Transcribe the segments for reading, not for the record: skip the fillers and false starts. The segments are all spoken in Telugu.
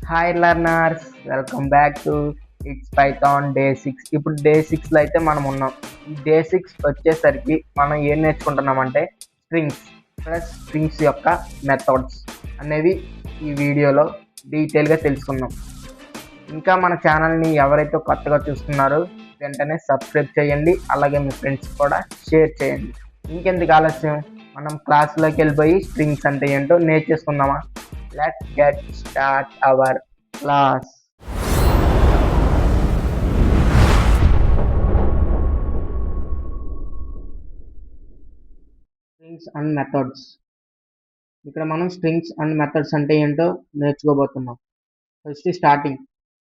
Hi learners, welcome back to it's Python day 6. ఇప్పుడు డే 6లో అయితే మనం ఉన్నాం. ఈ డే 6 వచ్చేసరికి మనం ఏం నేర్చుకుంటున్నామంటే స్ట్రింగ్స్ ప్లస్ స్ట్రింగ్స్ యొక్క మెథడ్స్ అనేవి ఈ వీడియోలో డీటెయిల్గా తెలుసుకుందాం. ఇంకా మన ఛానల్ని ఎవరైతే కొత్తగా చూస్తున్నారో వెంటనే సబ్స్క్రైబ్ చేయండి, అలాగే మీ ఫ్రెండ్స్ కూడా షేర్ చేయండి. ఇంకెందుకు ఆలస్యం, మనం క్లాస్లోకి వెళ్ళిపోయి స్ట్రింగ్స్ అంటే ఏంటో నేర్చేసుకుందామా? Let's get start our class. Strings and methods. ఇక్కడ మనం స్ట్రింగ్స్ అండ్ మెథడ్స్ అంటే ఏంటో నేర్చుకోబోతున్నాం. First starting,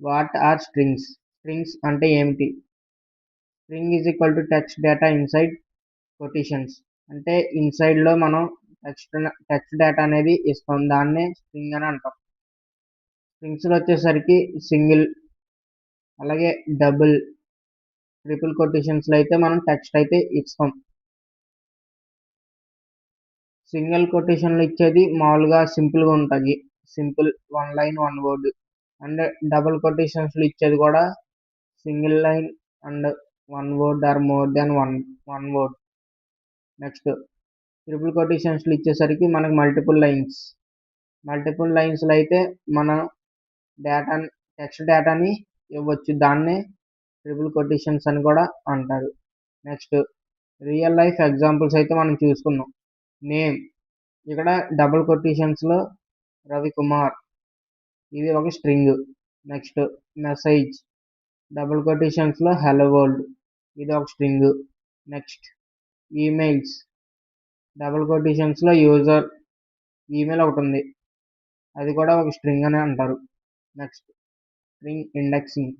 what are strings? Strings అంటే ఏమిటి? String is equal to text data inside quotations. అంటే ఇన్సైడ్లో మనం టెక్స్ట్ డేటా అనేది ఇస్తాం, దాన్నే స్ట్రింగ్ అని అంటాం. స్ట్రింగ్స్లో వచ్చేసరికి సింగిల్, అలాగే డబుల్, ట్రిపుల్ కొటేషన్స్లో అయితే మనం టెక్స్ట్ అయితే ఇస్తాం. సింగిల్ కొటేషన్లు ఇచ్చేది మామూలుగా సింపుల్గా ఉంటుంది, simple one line one word. And double కొటేషన్స్లో ఇచ్చేది కూడా single line and one word or more than one word. Next triple కొటేషన్స్లో ఇచ్చేసరికి మనకు మల్టిపుల్ లైన్స్లో అయితే మనం టెక్స్ట్ డేటాని ఇవ్వచ్చు, దాన్నే ట్రిపుల్ కొటేషన్స్ అని కూడా అంటారు. నెక్స్ట్ రియల్ లైఫ్ ఎగ్జాంపుల్స్ అయితే మనం చూసుకున్నాం. నేమ్, ఇక్కడ డబుల్ కొటేషన్స్లో రవికుమార్, ఇది ఒక స్ట్రింగ్. నెక్స్ట్ మెసేజ్, డబుల్ కొటేషన్స్లో హలో వరల్డ్, ఇది ఒక స్ట్రింగ్. నెక్స్ట్ ఈమెయిల్స్, డబుల్ కొటేషన్స్లో యూజర్, ఈమెయిల్ ఒకటి ఉంది, అది కూడా ఒక స్ట్రింగ్ అని అంటారు. నెక్స్ట్ స్ట్రింగ్ ఇండెక్సింగ్,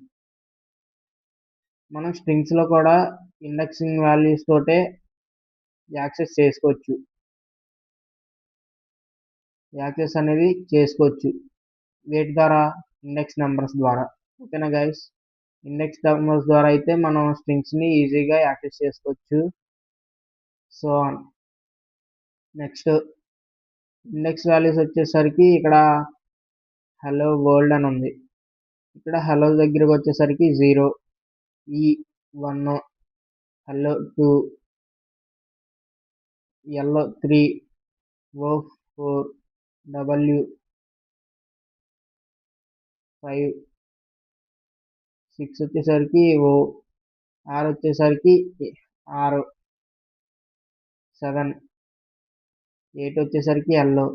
మనం స్ట్రింగ్స్లో కూడా ఇండెక్సింగ్ వాల్యూస్ తోటే యాక్సెస్ అనేది చేసుకోవచ్చు. వేటి ద్వారా? ఇండెక్స్ నెంబర్స్ ద్వారా. ఓకేనా గైస్? ఇండెక్స్ నెంబర్స్ ద్వారా అయితే మనం స్ట్రింగ్స్ని ఈజీగా యాక్సెస్ చేసుకోవచ్చు. సో నెక్స్ట్ ఇండెక్స్ వాల్యూస్ వచ్చేసరికి ఇక్కడ హలో వరల్డ్ అని ఉంది, ఇక్కడ హలో దగ్గరకు వచ్చేసరికి 0, ఈ 1, హలో 2, ఎల్లో 3, ఓ 4, డబ్ల్యూ 5, 6 వచ్చేసరికి ఓ, ఆర్ వచ్చేసరికి ఆర్, 7, 8 వచ్చేసరికి ఎల్లో,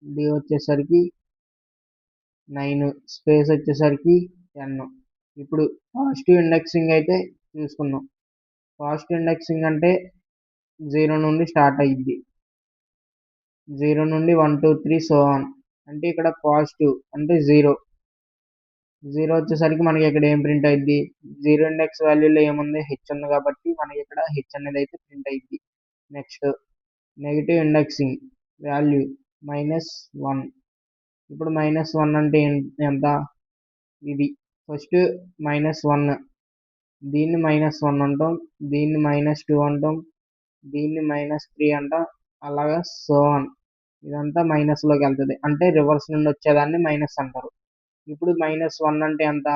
డి వచ్చేసరికి 9, స్పేస్ వచ్చేసరికి 10. ఇప్పుడు పాజిటివ్ ఇండెక్సింగ్ అయితే చూసుకుందాం. పాజిటివ్ ఇండెక్సింగ్ అంటే 0 నుండి స్టార్ట్ అయ్యిద్ది, 0 నుండి 1 2 3 సో ఆన్. అంటే ఇక్కడ పాజిటివ్ అంటే 0 వచ్చేసరికి మనకి ఇక్కడ ఏం ప్రింట్ అయ్యిద్ది? 0 ఇండెక్స్ వాల్యూలో ఏముంది? హెచ్ ఉంది, కాబట్టి మనకి ఇక్కడ హెచ్ అనేది అయితే ప్రింట్ అయ్యిద్ది. Next negative indexing value -1. ఇప్పుడు -1 అంటే ఎంత? ఇది ఫస్ట్ -1, దీన్ని -1 అంటాం, దీన్ని -2 అంటాం, దీన్ని -3 అంటాం, అలాగా సో ఆన్. ఇదంతా మైనస్లోకి వెళ్తుంది, అంటే రివర్స్ నుండి వచ్చేదాన్ని మైనస్ అంటారు. ఇప్పుడు -1 అంటే ఎంత?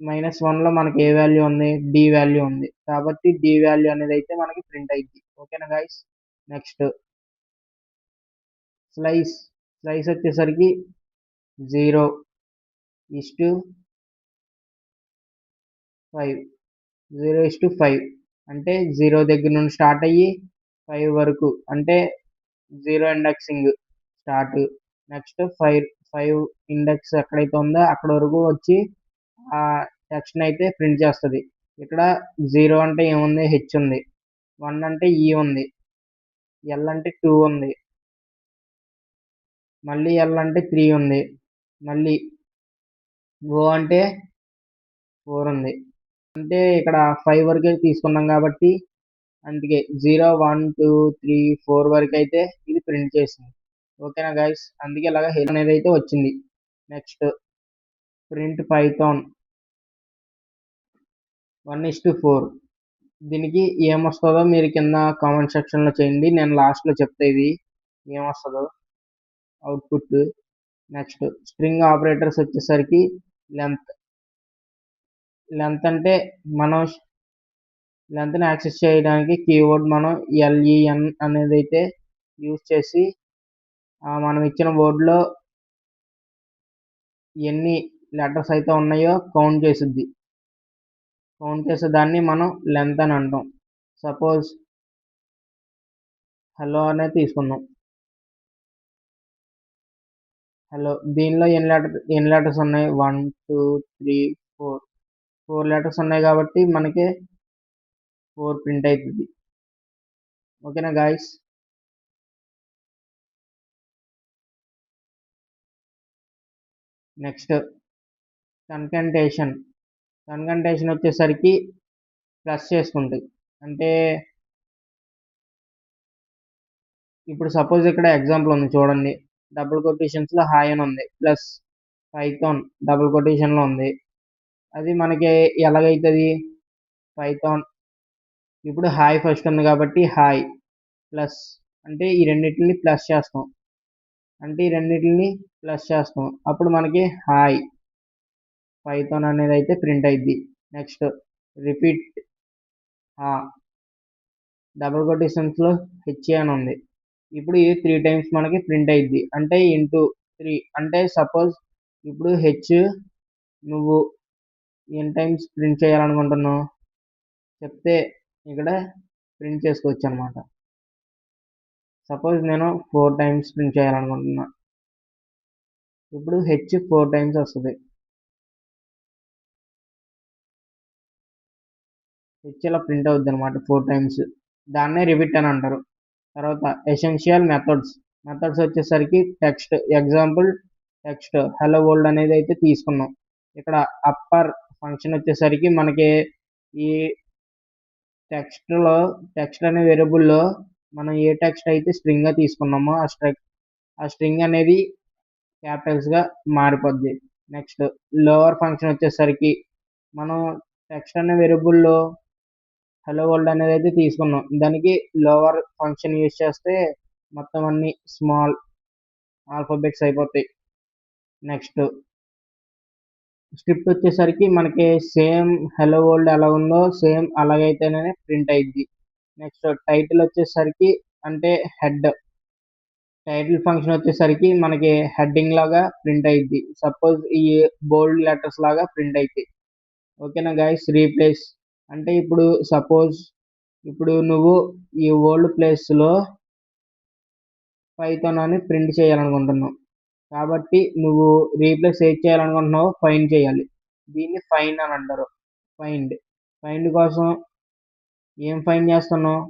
-1లో మనకి ఏ వాల్యూ ఉంది? డి వాల్యూ ఉంది, కాబట్టి డి వాల్యూ అనేది అయితే మనకి ప్రింట్ అయ్యింది. ఓకేనా గైస్? నెక్స్ట్ స్లైస్ వచ్చేసరికి 0:5 అంటే 0 దగ్గర నుండి స్టార్ట్ అయ్యి 5 వరకు, అంటే 0 ఇండెక్సింగ్ స్టార్ట్. నెక్స్ట్ 5 ఇండెక్స్ ఎక్కడైతే ఉందో అక్కడ వరకు వచ్చి ఆ టెక్స్ట్ని అయితే ప్రింట్ చేస్తుంది. ఇక్కడ 0 అంటే ఏముంది? హెచ్ ఉంది, 1 అంటే ఈ ఉంది, ఎల్ అంటే 2 ఉంది, మళ్ళీ ఎల్ అంటే 3 ఉంది, మళ్ళీ ఓ అంటే 4 ఉంది. అంటే ఇక్కడ 5 వరకే తీసుకున్నాం కాబట్టి అందుకే 0 1 2 3 4 వరకు అయితే ఇది ప్రింట్ చేసింది. ఓకేనా గైస్? అందుకే ఇలాగ హెల్ అనేది అయితే వచ్చింది. Next print Python 1:4. దీనికి ఏమొస్తుందో మీరు కింద కామెంట్ సెక్షన్లో చేయండి, నేను లాస్ట్లో చెప్తా ఇది ఏమొస్తుందో అవుట్పుట్. నెక్స్ట్ స్ట్రింగ్ ఆపరేటర్స్ వచ్చేసరికి లెంత్. లెంత్ అంటే మనం లెంత్ని యాక్సెస్ చేయడానికి కీవర్డ్ మనం LEN అనేది అయితే యూజ్ చేసి మనం ఇచ్చిన వర్డ్లో ఎన్ని లెటర్స్ అయితే ఉన్నాయో కౌంట్ చేసిద్ది. కౌంట్ చేసే దాన్ని మనం లెంత్ అని అంటాం. సపోజ్ హలో అనేది తీసుకుందాం. హలో దీనిలో ఎన్ని లెటర్స్ ఉన్నాయి? 1 2 3 4 లెటర్స్ ఉన్నాయి కాబట్టి మనకి 4 ప్రింట్ అవుతుంది. ఓకేనా గాయస్? నెక్స్ట్ కన్కంటేషన్. కన్కంటేషన్ వచ్చేసరికి ప్లస్ చేసుకుంటాయి. అంటే ఇప్పుడు సపోజ్ ఇక్కడ ఎగ్జాంపుల్ ఉంది చూడండి. డబుల్ కొటేషన్స్లో హాయ్ అని ఉంది, ప్లస్ పైథాన్ డబుల్ కొటేషన్లో ఉంది. అది మనకి ఎలాగైతుంది? పైథాన్ ఇప్పుడు హాయ్ ఫస్ట్ ఉంది కాబట్టి హాయ్ ప్లస్ అంటే ఈ రెండింటిని ప్లస్ చేస్తాం. అప్పుడు మనకి హాయ్ పైథాన్ అనేది అయితే ప్రింట్ అయింది. నెక్స్ట్ రిపీట్ డబుల్ కొటేషన్స్లో హెచ్ అని ఉంది. ఇప్పుడు ఇది 3 టైమ్స్ మనకి ప్రింట్ అయింది. అంటే ఇంటూ 3 అంటే సపోజ్ ఇప్పుడు హెచ్ నువ్వు ఎన్ని టైమ్స్ ప్రింట్ చేయాలనుకుంటున్నావు చెప్తే ఇక్కడ ప్రింట్ చేసుకోవచ్చు అనమాట. సపోజ్ నేను 4 టైమ్స్ ప్రింట్ చేయాలనుకుంటున్నా. ఇప్పుడు హెచ్ 4 టైమ్స్ వస్తుంది. హెచ్ ఇలా ప్రింట్ అవుద్ది అనమాట 4 టైమ్స్. దాన్నే రిపీట్ అని అంటారు. తర్వాత ఎసెన్షియల్ మెథడ్స్ వచ్చేసరికి text. Example text hello world అనేది అయితే తీసుకున్నాం. ఇక్కడ అప్పర్ ఫంక్షన్ వచ్చేసరికి మనకి ఈ టెక్స్ట్ అనే వేరియబుల్లో మనం ఏ టెక్స్ట్ అయితే స్ట్రింగ్గా తీసుకున్నామో ఆ స్ట్రింగ్ అనేది క్యాపిటల్స్గా మారిపోద్ది. నెక్స్ట్ లోవర్ ఫంక్షన్ వచ్చేసరికి మనం టెక్స్ట్ అనే వేరియబుల్లో హలో వరల్డ్ అనేది అయితే తీసుకున్నాం. దానికి లోవర్ ఫంక్షన్ యూజ్ చేస్తే మొత్తం అన్ని స్మాల్ ఆల్ఫాబెట్స్ అయిపోతాయి. నెక్స్ట్ స్క్రిప్ట్ వచ్చేసరికి మనకి సేమ్ హలో వరల్డ్ ఎలా ఉందో సేమ్ అలాగైతేనే ప్రింట్ అయ్యిద్ది. నెక్స్ట్ టైటిల్ వచ్చేసరికి అంటే హెడ్. టైటిల్ ఫంక్షన్ వచ్చేసరికి మనకి హెడ్డింగ్ లాగా ప్రింట్ అయ్యిద్ది. సపోజ్ ఈ బోల్డ్ లెటర్స్ లాగా ప్రింట్ అవుతాయి. ఓకేనా గైస్? రీప్లేస్ అంటే ఇప్పుడు సపోజ్ ఇప్పుడు నువ్వు ఈ ఓల్డ్ ప్లేస్లో పైథాన్ అని ప్రింట్ చేయాలనుకుంటున్నావు. కాబట్టి నువ్వు రీప్లేస్ ఏది చేయాలనుకుంటున్నావో ఫైండ్ చేయాలి. దీన్ని ఫైండ్ అని అంటారు. ఫైండ్ కోసం ఏం ఫైండ్ చేస్తున్నావు?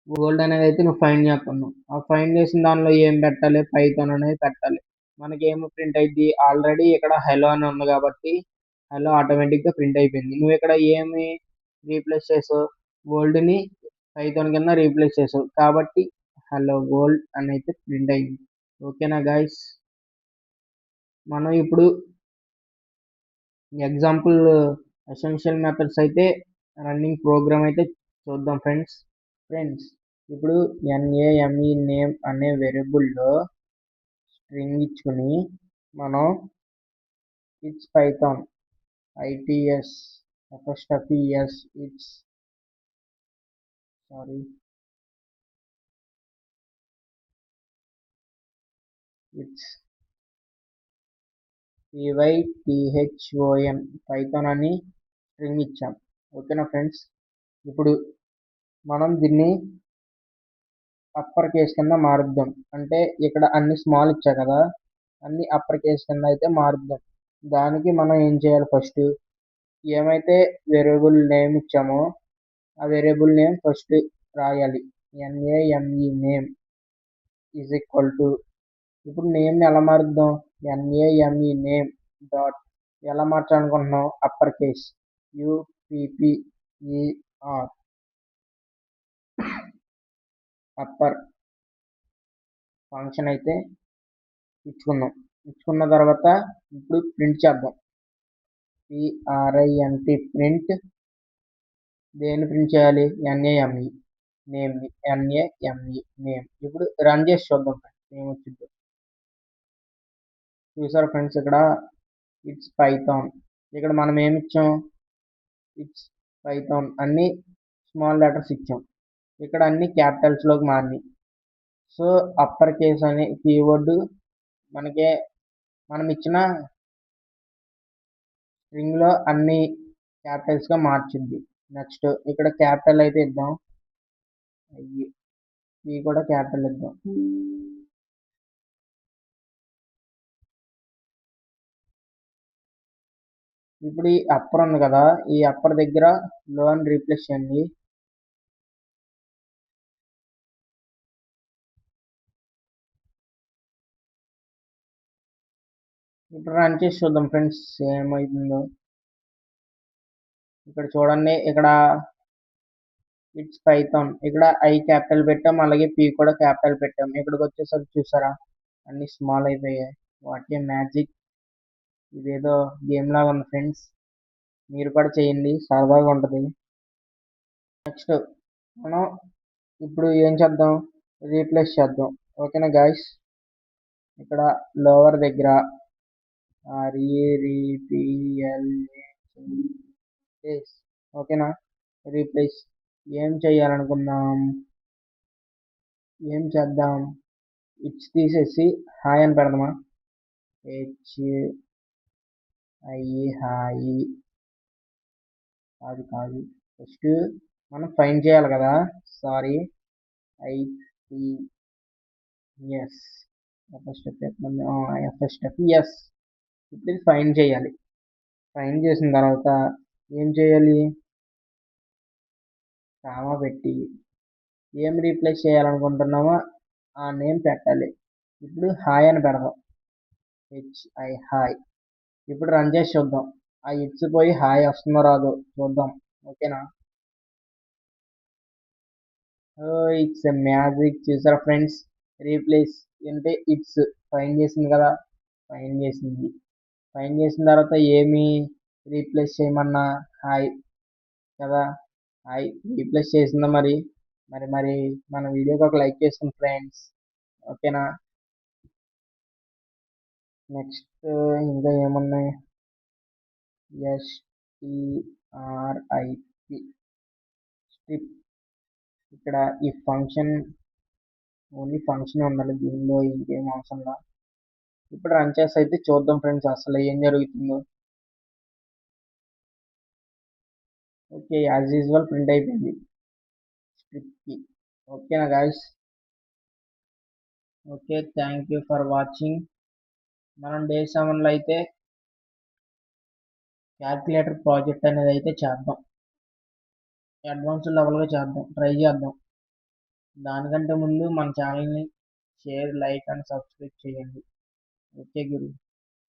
ఓల్డ్ అనేది అయితే నువ్వు ఫైండ్ చేస్తున్నావు. ఆ ఫైండ్ చేసిన దానిలో ఏం పెట్టాలి? పైథాన్ అనేది పెట్టాలి. మనకి ఏమి ప్రింట్ అయింది? ఆల్రెడీ ఇక్కడ హలో అని ఉంది కాబట్టి హలో ఆటోమేటిక్గా ప్రింట్ అయిపోయింది. నువ్వు ఇక్కడ ఏమి రీప్లేస్ చేసావు? ఓల్డ్ని పైథాన్ కింద రీప్లేస్ చేసావు కాబట్టి హలో వరల్డ్ అని అయితే ప్రింట్ అయింది. ఓకేనా గైస్? మనం ఇప్పుడు ఎగ్జాంపుల్ ఎసెన్షియల్ మెథడ్స్ అయితే రన్నింగ్ ప్రోగ్రామ్ అయితే చూద్దాం ఫ్రెండ్స్. ఇప్పుడు NAME నేమ్ అనే వేరియబుల్లో స్ట్రింగ్ ఇచ్చుకుని మనం it's Python ITS FSTS it's PYTHON Python అని స్ట్రింగ్ ఇచ్చాం. ఓకేనా ఫ్రెండ్స్? ఇప్పుడు మనం దీన్ని అప్పర్ కేస్ కింద మారుద్దాం. అంటే ఇక్కడ అన్ని స్మాల్ ఇచ్చా కదా, అన్ని అప్పర్ కేస్ కింద అయితే మారుద్దాం. దానికి మనం ఏం చేయాలి? ఫస్ట్ ఏమైతే వేరియబుల్ నేమ్ ఇచ్చామో ఆ వేరియబుల్ నేమ్ ఫస్ట్ రాయాలి. NAME name is equal to ఇప్పుడు నేమ్ని ఎలా మారుద్దాం? NAME నేమ్ డాట్ ఎలా మార్చాలనుకుంటున్నాం? Upper case UPPER upper function అయితే ఇచ్చుకున్నాం. ఇచ్చుకున్న తర్వాత ఇప్పుడు ప్రింట్ చేద్దాం. PRINT ప్రింట్ దేన్ని ప్రింట్ చేయాలి? NAME నేమ్ని. NAME name. ఇప్పుడు రన్ చేసి చూద్దాం ఏమొచ్చిందో. చూసారు ఫ్రెండ్స్ ఇక్కడ ఇట్స్ పైథాన్. ఇక్కడ మనం ఏమి ఇచ్చాం? ఇట్స్ పైథాన్ అన్ని స్మాల్ లెటర్స్ ఇచ్చాం. ఇక్కడ అన్ని క్యాపిటల్స్ లోకి మారినాయి. సో అప్పర్ కేస్ అనే కీవర్డ్ మనకి మనం ఇచ్చిన స్ట్రింగ్ లో అన్ని క్యాపిటల్స్ గా మార్చింది. నెక్స్ట్ ఇక్కడ క్యాపిటల్ అయితే ఇద్దాం. ఈ కూడా క్యాపిటల్ ఇద్దాం. ఇప్పుడు ఈ అప్పర్ ఉంది కదా, ఈ అప్పర్ దగ్గర లో అని రీప్లేస్ చేయండి. ఇప్పుడు రన్ చేసి చూద్దాం ఫ్రెండ్స్ ఏమవుతుందో. ఇక్కడ చూడండి, ఇక్కడ ఇట్స్ పైథాన్, ఇక్కడ ఐ క్యాపిటల్ పెట్టాం, అలాగే పి కూడా క్యాపిటల్ పెట్టాం. ఇక్కడికి వచ్చేసరికి చూసారా అన్ని స్మాల్ అయిపోయాయి. What a magic! ఇదేదో గేమ్ లాగా ఉంది ఫ్రెండ్స్, మీరు కూడా చేయండి, సరదాగా ఉంటుంది. నెక్స్ట్ మనం ఇప్పుడు ఏం చేద్దాం? రీప్లేస్ చేద్దాం. ఓకేనా గాయస్? ఇక్కడ లోవర్ దగ్గర ఓకేనా? రీప్లేస్ ఏం చేయాలనుకుందాం? ఏం చేద్దాం? ఇట్స్ తీసేసి హాయ్ అని పెడదామా? HI hi. అది కాదు, ఫస్ట్ మనం ఫైండ్ చేయాలి కదా. Sorry, ICS first step yes. ఇప్పుడు ఇది ఫైండ్ చేయాలి. ఫైండ్ చేసిన తర్వాత ఏం చేయాలి? కామా పెట్టి ఏం రీప్లేస్ చేయాలనుకుంటున్నామో ఆ నేమ్ పెట్టాలి. ఇప్పుడు హాయ్ అని పెడదాం. HI hi. ఇప్పుడు రన్ చేసి చూద్దాం, ఆ ఇట్స్ పోయి హాయ్ వస్తుందో రాదో చూద్దాం. ఓకేనా? It's a magic. చూసారా ఫ్రెండ్స్? రీప్లేస్ అంటే ఇట్స్ ఫైండ్ చేసింది కదా, ఫైండ్ చేసింది. ఫైండ్ చేసిన తర్వాత ఏమి రీప్లేస్ చేయమన్నా హాయ్ కదా, హాయ్ రీప్లేస్ చేసిందా. మరి మరి మరి మన వీడియోకి ఒక లైక్ చేసుకోండి ఫ్రెండ్స్. ఓకేనా? నెక్స్ట్ ఇంకా ఏమున్నాయి? STRIP strip. ఇక్కడ ఈ ఫంక్షన్ ఓన్లీ ఫంక్షన్ ఉండాలి, దీనిలో ఇంకేం అవసరం లేదు. ఇప్పుడు రన్ చేసి అయితే చూద్దాం ఫ్రెండ్స్ అసలు ఏం జరుగుతుందో. ఓకే, యాజ్ యూజువల్ ప్రింట్ అయిపోయింది స్ట్రిప్కి. ఓకేనా guys? Okay, thank you for watching. మనం డే 7లో అయితే క్యాల్కులేటర్ ప్రాజెక్ట్ అనేది అయితే చేద్దాం. అడ్వాన్స్ లెవెల్గా చేద్దాం, ట్రై చేద్దాం. దానికంటే ముందు మన ఛానల్ని షేర్, లైక్ అండ్ సబ్స్క్రైబ్ చేయండి. ఓకే గురు,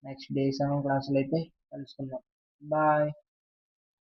నెక్స్ట్ డే 7 క్లాసులు అయితే కలుసుకుందాం. బాయ్.